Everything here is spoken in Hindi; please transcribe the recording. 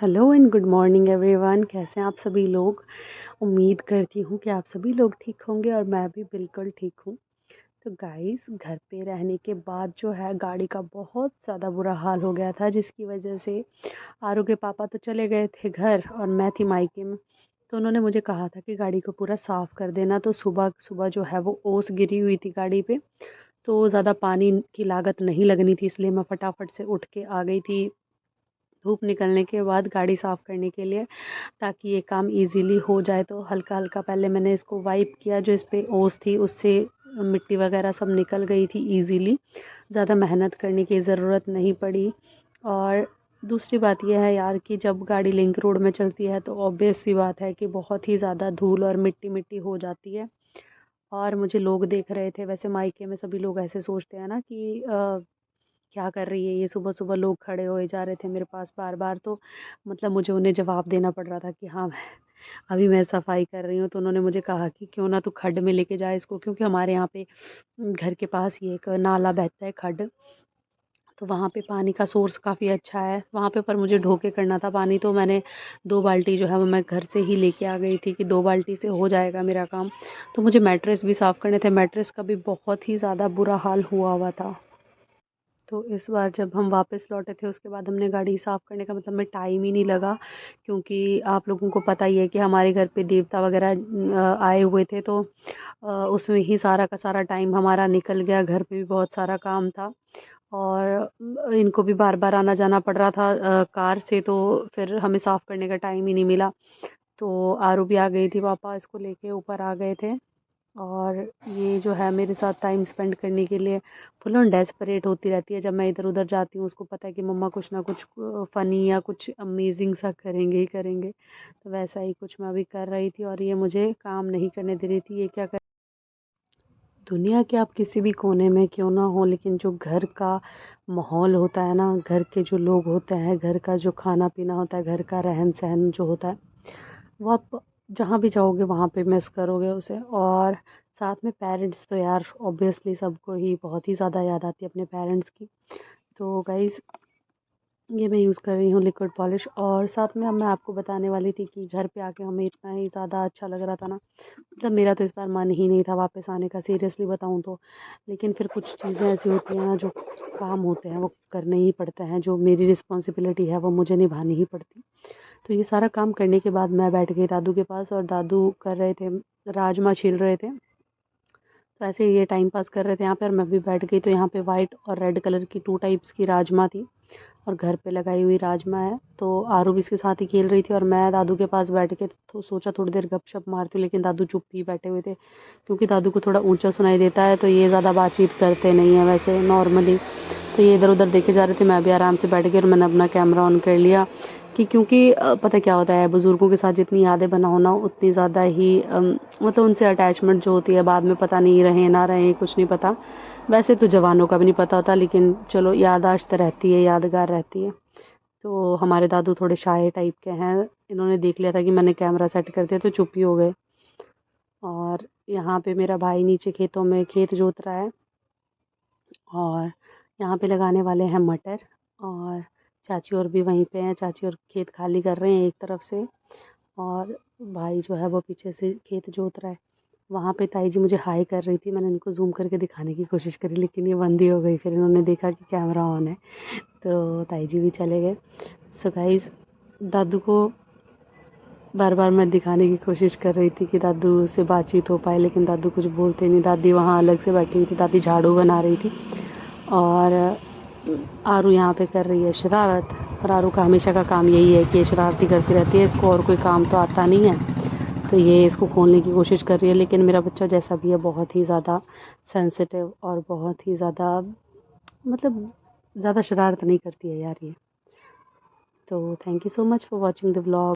Hello and good morning everyone. कैसे हैं आप सभी लोग। उम्मीद करती हूँ कि आप सभी लोग ठीक होंगे और मैं भी बिल्कुल ठीक हूँ। तो गाइस, घर पे रहने के बाद जो है गाड़ी का बहुत ज़्यादा बुरा हाल हो गया था, जिसकी वजह से आरू के पापा तो चले गए थे घर और मैं थी मायके में। तो उन्होंने मुझे कहा था कि गाड़ी को पूरा साफ़ कर देना। तो सुबह सुबह जो है वो ओस गिरी हुई थी गाड़ी पे, तो ज़्यादा पानी की लागत नहीं लगनी थी, इसलिए मैं फटाफट से उठ के आ गई थी धूप निकलने के बाद गाड़ी साफ़ करने के लिए, ताकि ये काम इजीली हो जाए। तो हल्का हल्का पहले मैंने इसको वाइप किया, जो इस पे ओस थी उससे मिट्टी वगैरह सब निकल गई थी इजीली। ज़्यादा मेहनत करने की ज़रूरत नहीं पड़ी। और दूसरी बात यह है यार कि जब गाड़ी लिंक रोड में चलती है तो ऑब्वियस सी बात है कि बहुत ही ज़्यादा धूल और मिट्टी मिट्टी हो जाती है। और मुझे लोग देख रहे थे, वैसे मायके में सभी लोग ऐसे सोचते हैं ना कि क्या कर रही है ये, सुबह सुबह लोग खड़े हुए जा रहे थे मेरे पास बार बार। तो मतलब मुझे उन्हें जवाब देना पड़ रहा था कि हाँ अभी मैं सफाई कर रही हूँ। तो उन्होंने मुझे कहा कि क्यों ना तू खड्ड में लेके जाए इसको, क्योंकि हमारे यहाँ पे घर के पास ही एक नाला बहता है, खड्ड। तो वहाँ पे पानी का सोर्स काफ़ी अच्छा है वहाँ पे, पर मुझे ढो के करना था पानी। तो मैंने 2 बाल्टी जो है वो मैं घर से ही लेके आ गई थी कि 2 बाल्टी से हो जाएगा मेरा काम। तो मुझे मैट्रेस भी साफ़ करने थे, मैट्रेस का भी बहुत ही ज़्यादा बुरा हाल हुआ था। तो इस बार जब हम वापस लौटे थे उसके बाद हमने गाड़ी साफ़ करने का मतलब में टाइम ही नहीं लगा, क्योंकि आप लोगों को पता ही है कि हमारे घर पे देवता वगैरह आए हुए थे। तो उसमें ही सारा का सारा टाइम हमारा निकल गया। घर पे भी बहुत सारा काम था और इनको भी बार बार आना जाना पड़ रहा था कार से। तो फिर हमें साफ़ करने का टाइम ही नहीं मिला। तो आरू भी आ गई थी, पापा इसको लेके ऊपर आ गए थे। और ये जो है मेरे साथ टाइम स्पेंड करने के लिए फुल ऑन डेस्परेट होती रहती है। जब मैं इधर उधर जाती हूँ उसको पता है कि मम्मा कुछ ना कुछ फ़नी या कुछ अमेजिंग सा करेंगे ही करेंगे। तो वैसा ही कुछ मैं अभी कर रही थी और ये मुझे काम नहीं करने दे रही थी। ये क्या कर, दुनिया के आप किसी भी कोने में क्यों ना हो, लेकिन जो घर का माहौल होता है ना, घर के जो लोग होते हैं, घर का जो खाना पीना होता है, घर का रहन सहन जो होता है, वो आप जहाँ भी जाओगे वहाँ पे मिस करोगे उसे। और साथ में पेरेंट्स तो यार ऑब्वियसली सबको ही बहुत ही ज़्यादा याद आती है अपने पेरेंट्स की। तो गाइज़, ये मैं यूज़ कर रही हूँ लिक्विड पॉलिश। और साथ में अब मैं आपको बताने वाली थी कि घर पे आके हमें इतना ही ज़्यादा अच्छा लग रहा था ना, मतलब मेरा तो इस बार मन ही नहीं था वापस आने का, सीरियसली बताऊँ तो। लेकिन फिर कुछ चीज़ें ऐसी होती हैं ना, जो काम होते हैं वो करने ही पड़ते हैं, जो मेरी रिस्पॉन्सिबिलिटी है वो मुझे निभानी ही पड़ती। तो ये सारा काम करने के बाद मैं बैठ गई दादू के पास और दादू कर रहे थे, राजमा छील रहे थे। तो ऐसे ही ये टाइम पास कर रहे थे यहाँ पे और मैं भी बैठ गई। तो यहाँ पे वाइट और रेड कलर की 2 टाइप्स की राजमा थी और घर पे लगाई हुई राजमा है। तो आरू भी इसके साथ ही खेल रही थी और मैं दादू के पास बैठ के तो सोचा थोड़ी देर गपशप मारती हूँ, लेकिन दादू चुप ही बैठे हुए थे, क्योंकि दादू को थोड़ा ऊंचा सुनाई देता है तो ये ज़्यादा बातचीत करते नहीं हैं वैसे नॉर्मली। तो ये इधर उधर देखे जा रहे थे, मैं भी आराम से बैठ गई और मैंने अपना कैमरा ऑन कर लिया कि क्योंकि पता क्या होता है, बुज़ुर्गों के साथ जितनी यादें बनाओ ना उतनी ज़्यादा ही मतलब उनसे अटैचमेंट जो होती है बाद में पता नहीं रहे ना रहे, कुछ नहीं पता। वैसे तो जवानों का भी नहीं पता होता, लेकिन चलो याददाश्त रहती है, यादगार रहती है। तो हमारे दादू थोड़े शाय टाइप के हैं, इन्होंने देख लिया था कि मैंने कैमरा सेट कर दिया तो चुप ही हो गए। और यहाँ पे मेरा भाई नीचे खेतों में खेत जोत रहा है और यहाँ पे लगाने वाले हैं मटर। और चाची और भी वहीं पे हैं, चाची और खेत खाली कर रहे हैं एक तरफ से और भाई जो है वो पीछे से खेत जोत रहा है। वहाँ पे ताई जी मुझे हाय कर रही थी, मैंने इनको ज़ूम करके दिखाने की कोशिश करी लेकिन ये बंद ही हो गई, फिर इन्होंने देखा कि कैमरा ऑन है तो ताई जी भी चले गए। सो गाइस, दादू को बार बार मैं दिखाने की कोशिश कर रही थी कि दादू से बातचीत हो पाए, लेकिन दादू कुछ बोलते नहीं। दादी वहाँ अलग से बैठी हुई थी, दादी झाड़ू बना रही थी और आरू यहाँ पे कर रही है शरारत। और आरू का हमेशा का काम यही है कि ये शरारती करती रहती है, इसको और कोई काम तो आता नहीं है। तो ये इसको खोलने की कोशिश कर रही है, लेकिन मेरा बच्चा जैसा भी है बहुत ही ज़्यादा सेंसिटिव और बहुत ही ज़्यादा मतलब ज़्यादा शरारत नहीं करती है यार ये। तो thank you so much for watching the vlog.